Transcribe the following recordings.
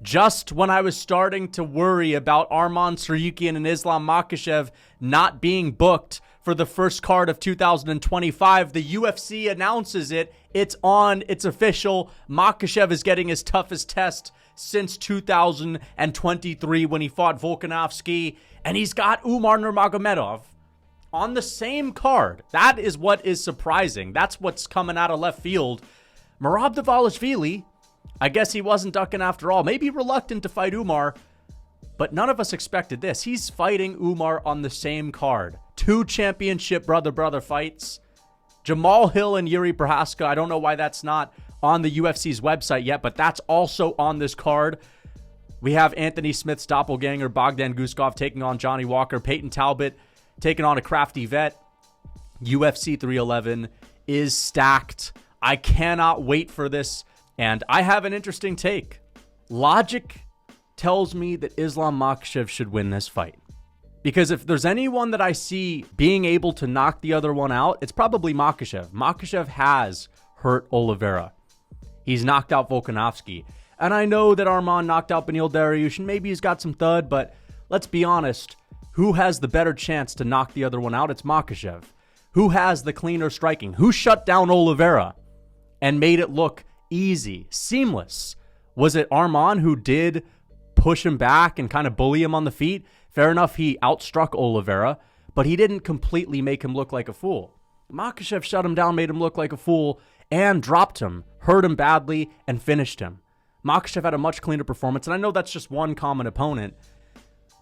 Just when I was starting to worry about Arman Tsarukyan and Islam Makhachev not being booked for the first card of 2025, the UFC announces it. It's on. It's official. Makhachev is getting his toughest test since 2023 when he fought Volkanovski, and he's got Umar Nurmagomedov on the same card. That is what is surprising. That's what's coming out of left field. Merab Dvalishvili, I guess he wasn't ducking after all. Maybe reluctant to fight Umar, but none of us expected this. He's fighting Umar on the same card. 2 championship brother fights. Jamahal Hill and Jiri Prochazka. I don't know why that's not on the UFC's website yet, but that's also on this card. We have Anthony Smith's doppelganger, Bogdan Guskov, taking on Johnny Walker. Peyton Talbot taking on a crafty vet. UFC 311 is stacked. I cannot wait for this. And I have an interesting take. Logic tells me that Islam Makhachev should win this fight. Because if there's anyone that I see being able to knock the other one out, it's probably Makhachev. Makhachev has hurt Oliveira. He's knocked out Volkanovski. And I know that Arman knocked out Beneil Dariush, and maybe he's got some thud, but let's be honest. Who has the better chance to knock the other one out? It's Makhachev. Who has the cleaner striking? Who shut down Oliveira and made it look easy, seamless? Was it Arman who did push him back and kind of bully him on the feet? Fair enough, he outstruck Oliveira, but he didn't completely make him look like a fool. Makhachev shut him down, made him look like a fool, and dropped him, hurt him badly, and finished him. Makhachev had a much cleaner performance, and I know that's just one common opponent,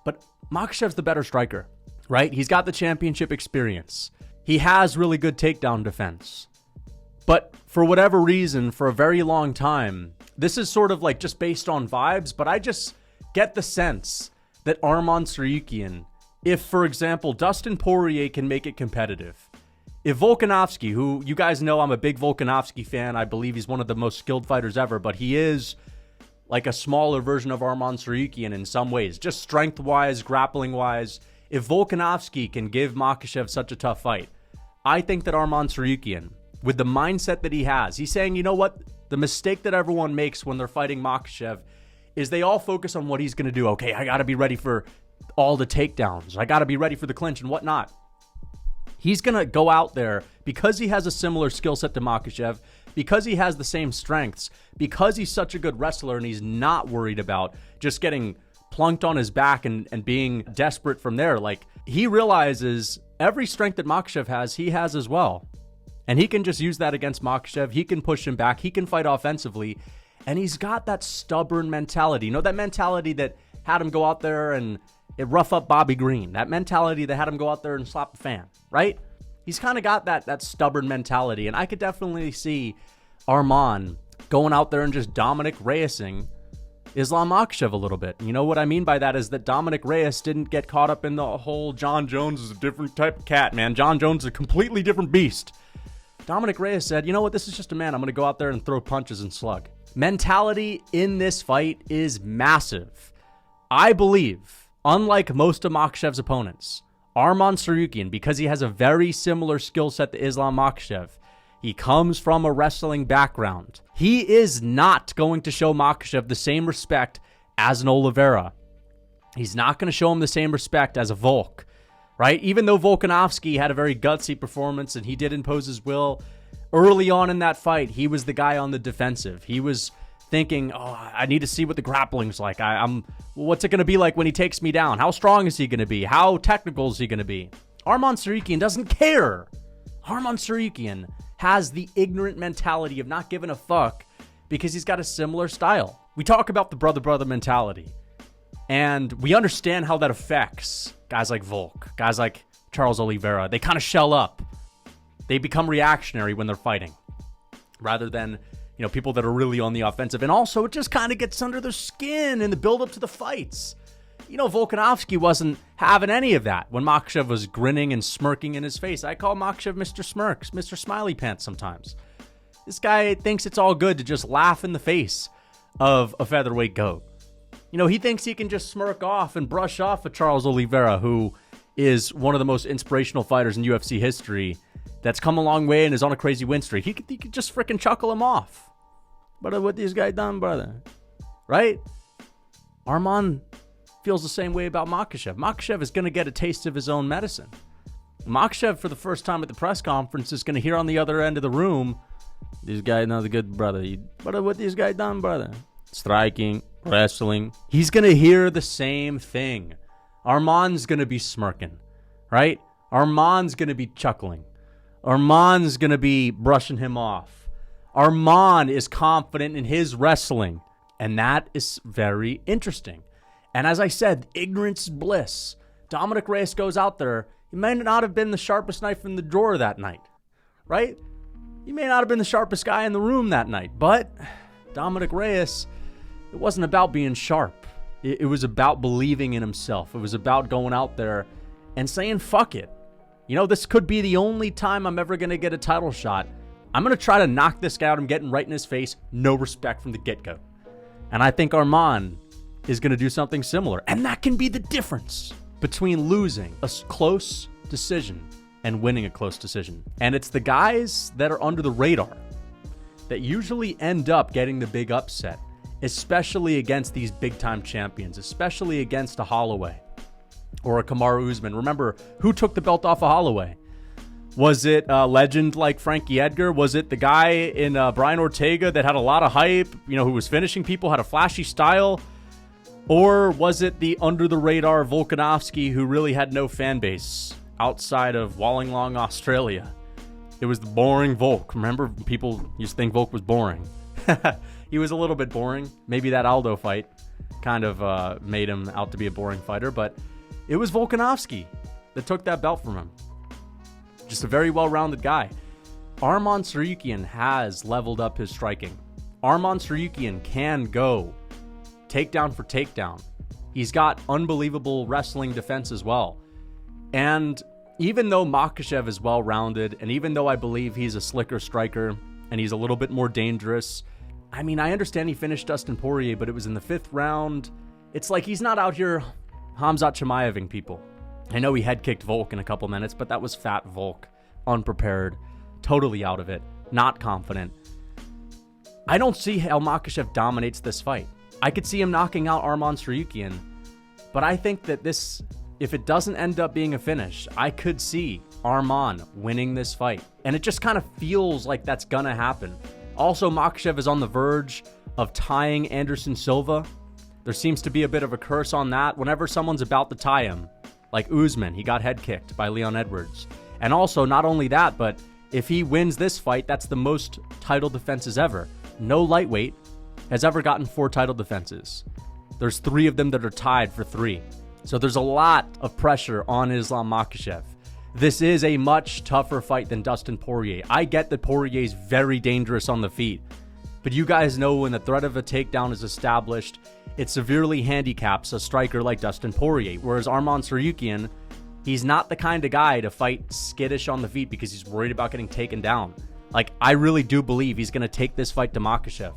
but Makhachev's the better striker, right? He's got the championship experience. He has really good takedown defense. But for whatever reason, for a very long time, this is sort of like just based on vibes, but I just get the sense that Arman Tsarukyan, if, for example, Dustin Poirier can make it competitive, if Volkanovski, who you guys know I'm a big Volkanovski fan, I believe he's one of the most skilled fighters ever, but he is like a smaller version of Arman Tsarukyan in some ways, just strength-wise, grappling-wise. If Volkanovski can give Makhachev such a tough fight, I think that Arman Tsarukyan, with the mindset that he has, he's saying, you know what? The mistake that everyone makes when they're fighting Makhachev is they all focus on what he's going to do. Okay, I got to be ready for all the takedowns. I got to be ready for the clinch and whatnot. He's going to go out there because he has a similar skill set to Makhachev, because he has the same strengths, because he's such a good wrestler and he's not worried about just getting plunked on his back and being desperate from there. Like, he realizes every strength that Makhachev has, he has as well. And he can just use that against Makhachev. He can push him back. He can fight offensively. And he's got that stubborn mentality. You know, that mentality that had him go out there and rough up Bobby Green. That mentality that had him go out there and slap the fan, right? He's kind of got that stubborn mentality. And I could definitely see Arman going out there and just Dominic Reyesing Islam Makhachev a little bit. You know what I mean by that is that Dominic Reyes didn't get caught up in the whole John Jones is a different type of cat, man. John Jones is a completely different beast. Dominic Reyes said, you know what, this is just a man. I'm going to go out there and throw punches and slug. Mentality in this fight is massive. I believe, unlike most of Makhachev's opponents, Arman Tsarukyan, because he has a very similar skill set to Islam Makhachev, he comes from a wrestling background. He is not going to show Makhachev the same respect as an Oliveira. He's not going to show him the same respect as a Volk. Right? Even though Volkanovski had a very gutsy performance and he did impose his will, early on in that fight, he was the guy on the defensive. He was thinking, oh, I need to see what the grappling's like. What's it going to be like when he takes me down? How strong is he going to be? How technical is he going to be? Arman Tsarukyan doesn't care. Arman Tsarukyan has the ignorant mentality of not giving a fuck because he's got a similar style. We talk about the brother mentality, and we understand how that affects guys like Volk, guys like Charles Oliveira. They kind of shell up. They become reactionary when they're fighting rather than, people that are really on the offensive. And also, it just kind of gets under their skin in the build-up to the fights. Volkanovski wasn't having any of that when Makhachev was grinning and smirking in his face. I call Makhachev Mr. Smirks, Mr. Smiley Pants sometimes. This guy thinks it's all good to just laugh in the face of a featherweight goat. He thinks he can just smirk off and brush off of Charles Oliveira, who is one of the most inspirational fighters in UFC history that's come a long way and is on a crazy win streak. He could just freaking chuckle him off. But what this guy done, brother? Right? Arman feels the same way about Makhachev. Makhachev is going to get a taste of his own medicine. Makhachev, for the first time at the press conference, is going to hear on the other end of the room, this guy not a good brother. Brother, what this guy done, brother? Striking, wrestling. He's going to hear the same thing. Arman's going to be smirking, right? Arman's going to be chuckling. Arman's going to be brushing him off. Arman is confident in his wrestling, and that is very interesting. And as I said, ignorance is bliss. Dominic Reyes goes out there. He may not have been the sharpest knife in the drawer that night, right? He may not have been the sharpest guy in the room that night, but Dominic Reyes, it wasn't about being sharp. It was about believing in himself. It was about going out there and saying, fuck it. You know, this could be the only time I'm ever going to get a title shot. I'm going to try to knock this guy out. I'm getting right in his face. No respect from the get-go. And I think Arman is going to do something similar. And that can be the difference between losing a close decision and winning a close decision. And it's the guys that are under the radar that usually end up getting the big upset, especially against these big-time champions, especially against a Holloway or a Kamaru Usman. Remember, who took the belt off of Holloway? Was it a legend like Frankie Edgar? Was it the guy in Brian Ortega that had a lot of hype, who was finishing people, had a flashy style? Or was it the under-the-radar Volkanovski who really had no fan base outside of Wollongong, Australia? It was the boring Volk. Remember, people used to think Volk was boring. He was a little bit boring. Maybe that Aldo fight kind of made him out to be a boring fighter, but it was Volkanovski that took that belt from him. Just a very well-rounded guy. Arman Tsarukyan has leveled up his striking. Arman Tsarukyan can go takedown for takedown. He's got unbelievable wrestling defense as well. And even though Makhachev is well-rounded, and even though I believe he's a slicker striker, and he's a little bit more dangerous, I understand he finished Dustin Poirier, but it was in the 5th round. It's like he's not out here Khamzat Chimaeving people. I know he head-kicked Volk in a couple minutes, but that was fat Volk, unprepared, totally out of it, not confident. I don't see how Makhachev dominates this fight. I could see him knocking out Arman Tsarukyan, but I think that this, if it doesn't end up being a finish, I could see Arman winning this fight. And it just kind of feels like that's gonna happen. Also, Makhachev is on the verge of tying Anderson Silva. There seems to be a bit of a curse on that. Whenever someone's about to tie him, like Usman, he got head kicked by Leon Edwards. And also, not only that, but if he wins this fight, that's the most title defenses ever. No lightweight has ever gotten 4 title defenses. There's 3 of them that are tied for 3. So there's a lot of pressure on Islam Makhachev. This is a much tougher fight than Dustin Poirier. I get that Poirier is very dangerous on the feet, but you guys know when the threat of a takedown is established, it severely handicaps a striker like Dustin Poirier. Whereas Arman Tsarukyan, he's not the kind of guy to fight skittish on the feet because he's worried about getting taken down. Like, I really do believe he's going to take this fight to Makhachev.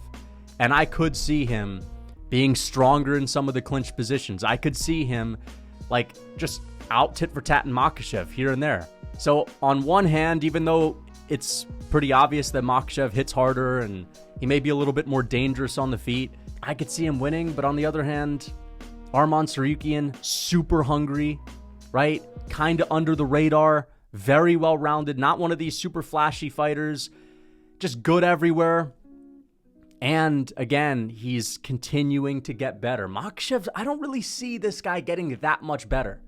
And I could see him being stronger in some of the clinch positions. I could see him, just out tit-for-tat in Makhachev here and there. So, on one hand, even though it's pretty obvious that Makhachev hits harder and he may be a little bit more dangerous on the feet, I could see him winning. But on the other hand, Arman Tsarukyan, super hungry, right? Kind of under the radar, very well-rounded, not one of these super flashy fighters, just good everywhere. And again, he's continuing to get better. Makhachev, I don't really see this guy getting that much better,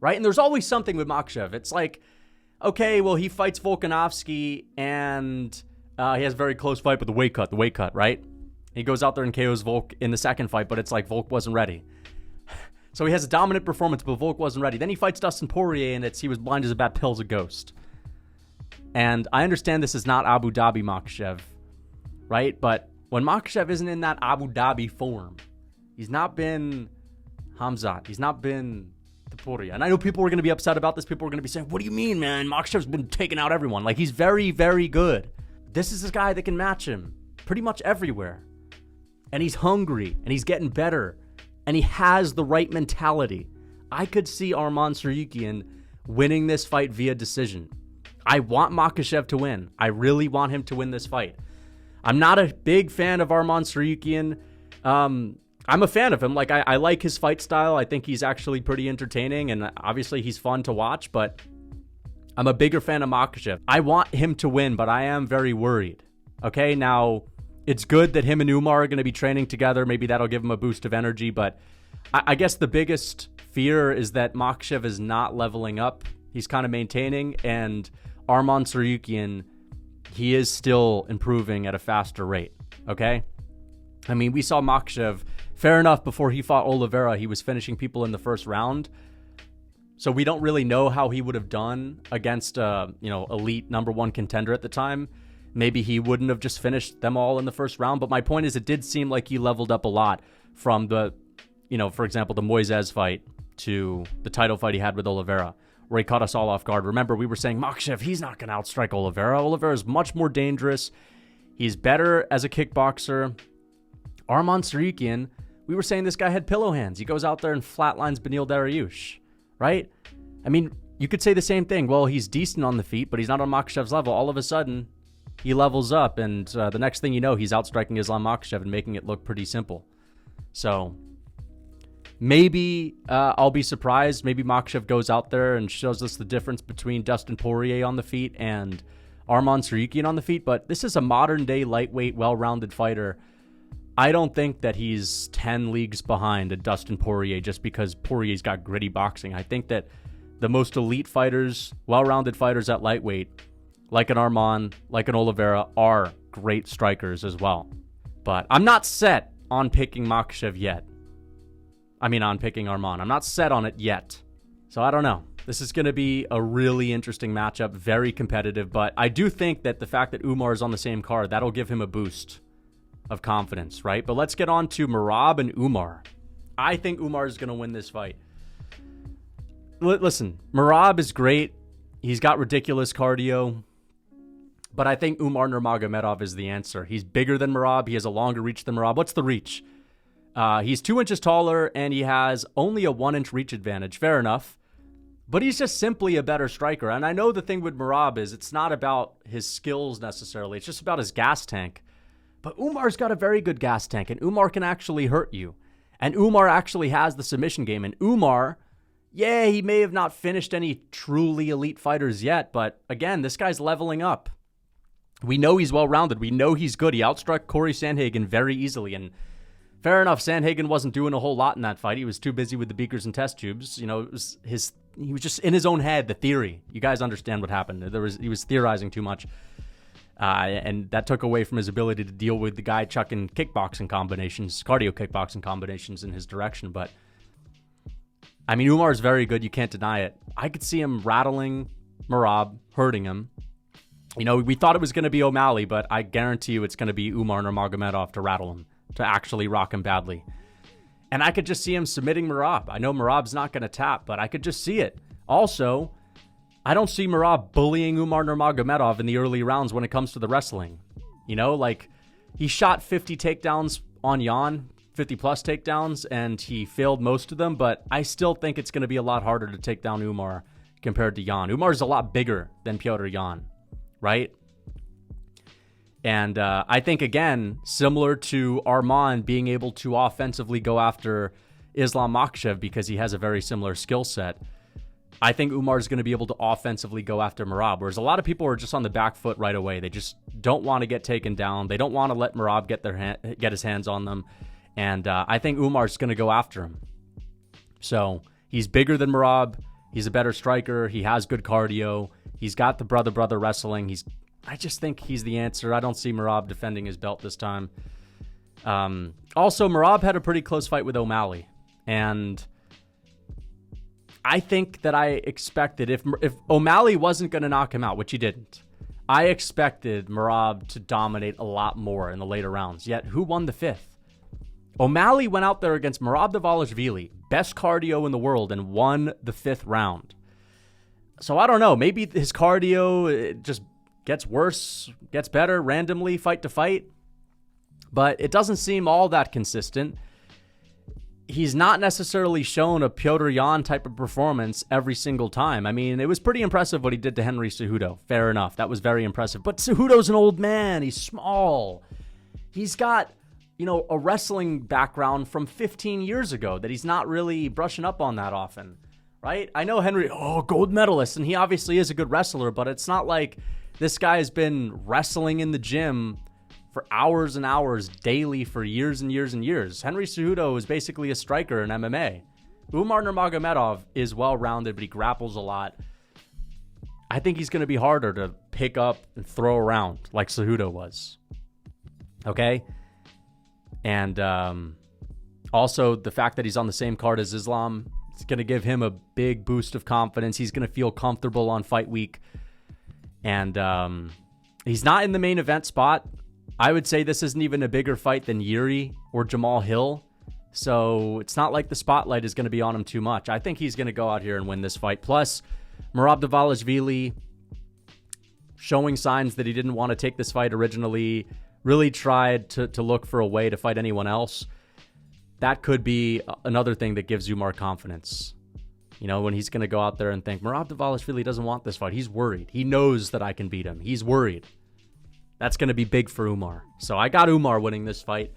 right? And there's always something with Makhachev. It's like, okay, well, he fights Volkanovski and he has a very close fight with the weight cut, right? He goes out there and KOs Volk in the second fight, but it's like Volk wasn't ready. So he has a dominant performance, but Volk wasn't ready. Then he fights Dustin Poirier, and he was blind as a bat, pale as a ghost. And I understand this is not Abu Dhabi Makhachev, right? But when Makhachev isn't in that Abu Dhabi form, he's not been Khamzat. He's not been Poirier. And I know people are going to be upset about this. People are going to be saying, what do you mean, man? Makhachev's been taking out everyone. Like, he's very, very good. This is a guy that can match him pretty much everywhere. And he's hungry, and he's getting better, and he has the right mentality. I could see Arman Tsarukyan winning this fight via decision. I want Makhachev to win. I really want him to win this fight. I'm not a big fan of Arman Tsarukyan. I'm a fan of him. Like, I like his fight style. I think he's actually pretty entertaining, and obviously he's fun to watch, but I'm a bigger fan of Makhachev. I want him to win, but I am very worried. Okay, now, it's good that him and Umar are going to be training together. Maybe that'll give him a boost of energy, but I guess the biggest fear is that Makhachev is not leveling up. He's kind of maintaining, and Arman Tsarukyan, he is still improving at a faster rate, okay? I mean, we saw Makhachev, fair enough, before he fought Oliveira, he was finishing people in the first round. So we don't really know how he would have done against elite number one contender at the time. Maybe he wouldn't have just finished them all in the first round. But my point is, it did seem like he leveled up a lot from the, for example, the Moises fight to the title fight he had with Oliveira, where he caught us all off guard. Remember, we were saying, Makhachev, he's not going to outstrike Oliveira. Oliveira is much more dangerous. He's better as a kickboxer. Arman Tsarukyan, we were saying this guy had pillow hands. He goes out there and flatlines Beneil Dariush, right? I mean, you could say the same thing. Well, he's decent on the feet, but he's not on Makhachev's level. All of a sudden, he levels up, and the next thing you know, he's outstriking Islam Makhachev and making it look pretty simple. So maybe I'll be surprised. Maybe Makhachev goes out there and shows us the difference between Dustin Poirier on the feet and Arman Tsarukyan on the feet. But this is a modern-day lightweight, well-rounded fighter. I don't think that he's 10 leagues behind a Dustin Poirier just because Poirier's got gritty boxing. I think that the most elite fighters, well-rounded fighters at lightweight, like an Arman, like an Oliveira, are great strikers as well. But I'm not set on picking Makhachev yet. On picking Arman. I'm not set on it yet. So I don't know. This is going to be a really interesting matchup, very competitive. But I do think that the fact that Umar is on the same card, that'll give him a boost of confidence, right? But let's get on to Merab and Umar. I think Umar is going to win this fight. Listen, Merab is great. He's got ridiculous cardio. But I think Umar Nurmagomedov is the answer. He's bigger than Merab. He has a longer reach than Merab. What's the reach? He's 2 inches taller, and he has only a 1-inch reach advantage. Fair enough. But he's just simply a better striker. And I know the thing with Merab is it's not about his skills necessarily. It's just about his gas tank. But Umar's got a very good gas tank, and Umar can actually hurt you. And Umar actually has the submission game. And Umar, yeah, he may have not finished any truly elite fighters yet, but again, this guy's leveling up. We know he's well-rounded. We know he's good. He outstruck Corey Sandhagen very easily, and fair enough, Sandhagen wasn't doing a whole lot in that fight. He was too busy with the beakers and test tubes. It was he was just in his own head, the theory. You guys understand what happened. He was theorizing too much. And that took away from his ability to deal with the guy chucking kickboxing combinations, cardio kickboxing combinations in his direction. But, Umar's very good. You can't deny it. I could see him rattling Merab, hurting him. We thought it was going to be O'Malley, but I guarantee you it's going to be Umar Nurmagomedov to rattle him, to actually rock him badly. And I could just see him submitting Merab. I know Merab's not going to tap, but I could just see it. Also, I don't see Merab bullying Umar Nurmagomedov in the early rounds when it comes to the wrestling. He shot 50 takedowns on Jan, 50-plus takedowns, and he failed most of them, but I still think it's going to be a lot harder to take down Umar compared to Jan. Umar's a lot bigger than Petr Yan, right? And I think, again, similar to Arman being able to offensively go after Islam Makhachev because he has a very similar skill set, I think Umar is going to be able to offensively go after Merab, whereas a lot of people are just on the back foot right away. They just don't want to get taken down. They don't want to let Merab get his hands on them. And I think Umar's going to go after him. So he's bigger than Merab. He's a better striker. He has good cardio. He's got the brother wrestling. I just think he's the answer. I don't see Merab defending his belt this time. Also, Merab had a pretty close fight with O'Malley. And I think that I expected, if O'Malley wasn't going to knock him out, which he didn't, I expected Merab to dominate a lot more in the later rounds. Yet, who won the fifth? O'Malley went out there against Merab Dvalishvili, best cardio in the world, and won the fifth round. So I don't know. Maybe his cardio just gets worse, gets better randomly, fight to fight. But it doesn't seem all that consistent. He's not necessarily shown a Petr Yan type of performance every single time. It was pretty impressive what he did to Henry Cejudo. Fair enough. That was very impressive. But Cejudo's an old man. He's small. He's got a wrestling background from 15 years ago that he's not really brushing up on that often, right? I know Henry, gold medalist, and he obviously is a good wrestler, but it's not like this guy has been wrestling in the gym for hours and hours daily for years and years and years. Henry Cejudo is basically a striker in MMA. Umar Nurmagomedov is well-rounded, but he grapples a lot. I think he's going to be harder to pick up and throw around like Cejudo was. Okay? And also the fact that he's on the same card as Islam, it's going to give him a big boost of confidence. He's going to feel comfortable on fight week. And he's not in the main event spot. I would say this isn't even a bigger fight than Jiri or Jamahal Hill. So it's not like the spotlight is going to be on him too much. I think he's going to go out here and win this fight. Plus, Merab Dvalishvili showing signs that he didn't want to take this fight originally, really tried to look for a way to fight anyone else. That could be another thing that gives Umar confidence. When he's going to go out there and think, Merab Dvalishvili doesn't want this fight. He's worried. He knows that I can beat him. He's worried. That's going to be big for Umar. So I got Umar winning this fight.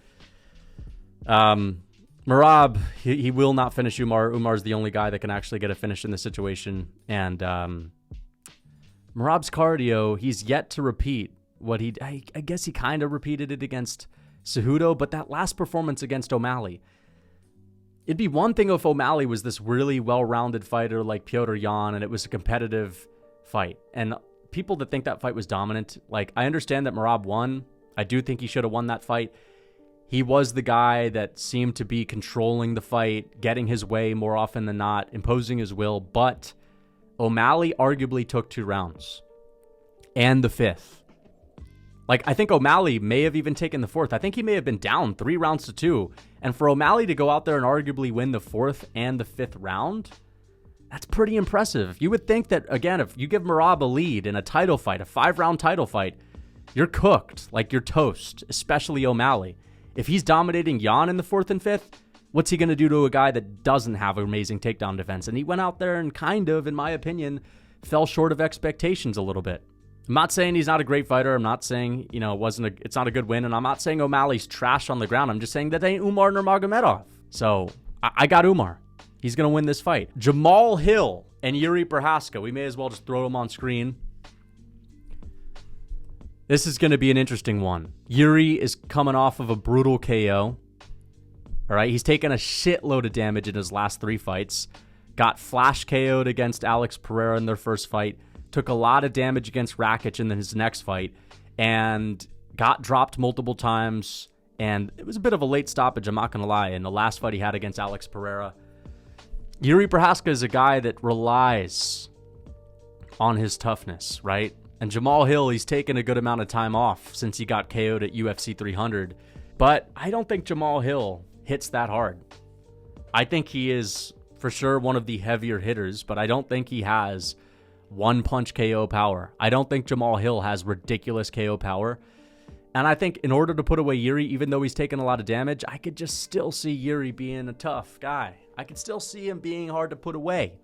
Merab, he will not finish Umar. Umar's the only guy that can actually get a finish in this situation. And Merab's cardio, he's yet to repeat what I guess he kind of repeated it against Cejudo, but that last performance against O'Malley, it'd be one thing if O'Malley was this really well-rounded fighter like Petr Yan and it was a competitive fight. And people that think that fight was dominant, I understand that Merab won. I do think he should have won that fight. He was the guy that seemed to be controlling the fight, getting his way more often than not, imposing his will. But O'Malley arguably took 2 rounds and the 5th. I think O'Malley may have even taken the 4th. I think he may have been down 3 rounds to 2. And for O'Malley to go out there and arguably win the 4th and the 5th round, that's pretty impressive. You would think that, again, if you give Merab a lead in a title fight, a 5-round title fight, you're cooked. You're toast, especially O'Malley. If he's dominating Yan in the 4th and 5th, what's he going to do to a guy that doesn't have amazing takedown defense? And he went out there and kind of, in my opinion, fell short of expectations a little bit. I'm not saying he's not a great fighter. I'm not saying, it's not a good win. And I'm not saying O'Malley's trash on the ground. I'm just saying that ain't Umar Nurmagomedov. So I got Umar. He's going to win this fight. Jamahal Hill and Jiri Prochazka. We may as well just throw them on screen. This is going to be an interesting one. Jiri is coming off of a brutal KO. All right, he's taken a shitload of damage in his last 3 fights. Got flash KO'd against Alex Pereira in their first fight. Took a lot of damage against Rakic in his next fight. And got dropped multiple times. And it was a bit of a late stoppage, I'm not going to lie, in the last fight he had against Alex Pereira. Jiri Prochazka is a guy that relies on his toughness, right? And Jamahal Hill, he's taken a good amount of time off since he got KO'd at UFC 300. But I don't think Jamahal Hill hits that hard. I think he is for sure one of the heavier hitters, but I don't think he has one-punch KO power. I don't think Jamahal Hill has ridiculous KO power. And I think in order to put away Jiri, even though he's taken a lot of damage, I could just still see Jiri being a tough guy. I could still see him being hard to put away.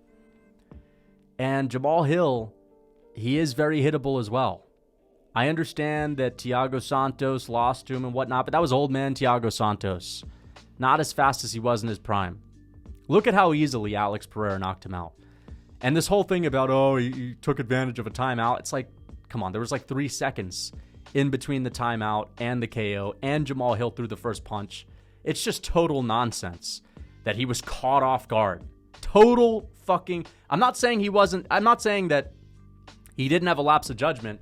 And Jamahal Hill, he is very hittable as well. I understand that Thiago Santos lost to him and whatnot, but that was old man Thiago Santos. Not as fast as he was in his prime. Look at how easily Alex Pereira knocked him out. And this whole thing about, he took advantage of a timeout. It's like, come on, there was 3 seconds in between the timeout and the KO, and Jamahal Hill threw the first punch. It's just total nonsense that he was caught off guard. Total fucking... I'm not saying that he didn't have a lapse of judgment.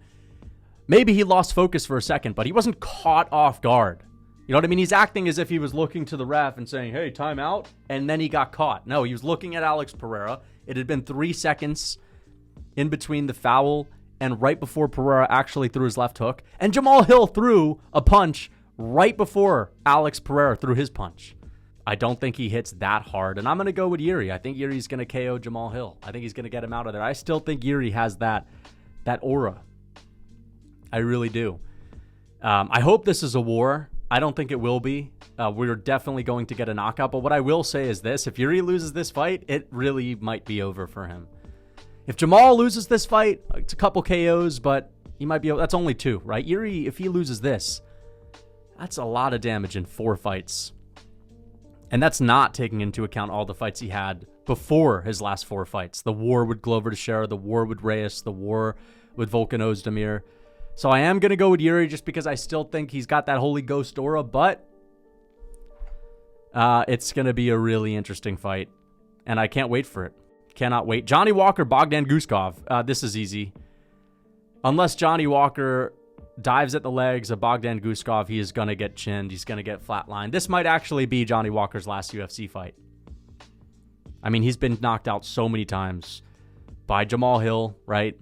Maybe he lost focus for a second, but he wasn't caught off guard. You know what I mean? He's acting as if he was looking to the ref and saying, hey, timeout, and then he got caught. No, he was looking at Alex Pereira. It had been 3 seconds in between the foul and right before Pereira actually threw his left hook. And Jamahal Hill threw a punch right before Alex Pereira threw his punch. I don't think he hits that hard. And I'm going to go with Jiri. I think Yuri's going to KO Jamahal Hill. I think he's going to get him out of there. I still think Jiri has that aura. I really do. I hope this is a war. I don't think it will be. We're definitely going to get a knockout. But what I will say is this. If Jiri loses this fight, it really might be over for him. If Jamahal loses this fight, it's a couple KOs, but he might be... That's only 2, right? Jiri, if he loses this, That's a lot of damage in 4 fights. And that's not taking into account all the fights he had before his last 4 fights. The war with Glover Teixeira, the war with Reyes, the war with Volkan Ozdemir. So I am going to go with Jiri just because I still think he's got that Holy Ghost aura, but it's going to be a really interesting fight. And I can't wait for it. Cannot wait. Johnny Walker, Bogdan Guskov. This is easy. Unless Johnny Walker dives at the legs of Bogdan Guskov, he is going to get chinned. He's going to get flatlined. This might actually be Johnny Walker's last UFC fight. I mean, he's been knocked out so many times by Jamahal Hill, right?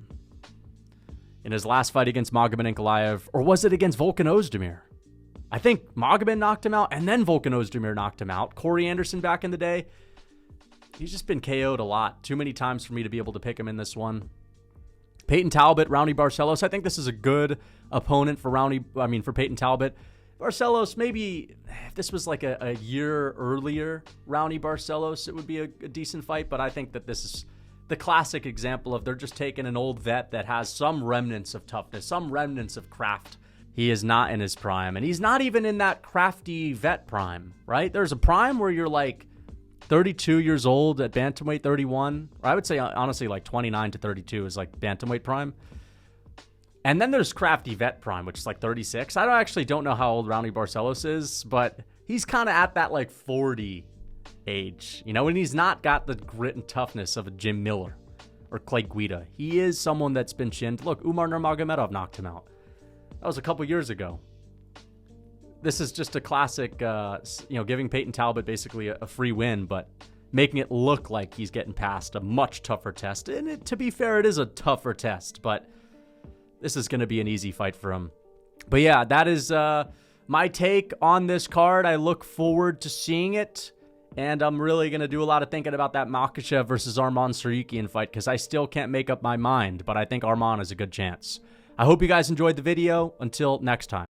In his last fight against Magomed Ankalaev, or was it against Volkan Ozdemir? I think Magomed knocked him out, and then Volkan Ozdemir knocked him out. Corey Anderson back in the day. He's just been KO'd a lot. Too many times for me to be able to pick him in this one. Peyton Talbot, Roundy Barcelos. I think this is a good opponent for for Peyton Talbot. Barcelos, maybe if this was like a year earlier, Roundy Barcelos, it would be a decent fight. But I think that this is the classic example of they're just taking an old vet that has some remnants of toughness, some remnants of craft. He is not in his prime, and he's not even in that crafty vet prime, right? There's a prime where you're like 32 years old at bantamweight 31, or I would say honestly like 29 to 32 is like bantamweight prime. And then there's crafty vet prime, which is like 36. I actually don't know how old Roundy Barcelos is, but he's kind of at that like 40 age, you know, and he's not got the grit and toughness of a Jim Miller or Clay Guida. He is someone that's been chinned. Look, Umar Nurmagomedov knocked him out. That was a couple years ago. This is just a classic, giving Peyton Talbot basically a free win, but making it look like he's getting past a much tougher test. And to be fair, it is a tougher test, but this is going to be an easy fight for him. But yeah, that is my take on this card. I look forward to seeing it, and I'm really going to do a lot of thinking about that Makhachev versus Arman Tsarukyan fight because I still can't make up my mind, but I think Arman is a good chance. I hope you guys enjoyed the video. Until next time.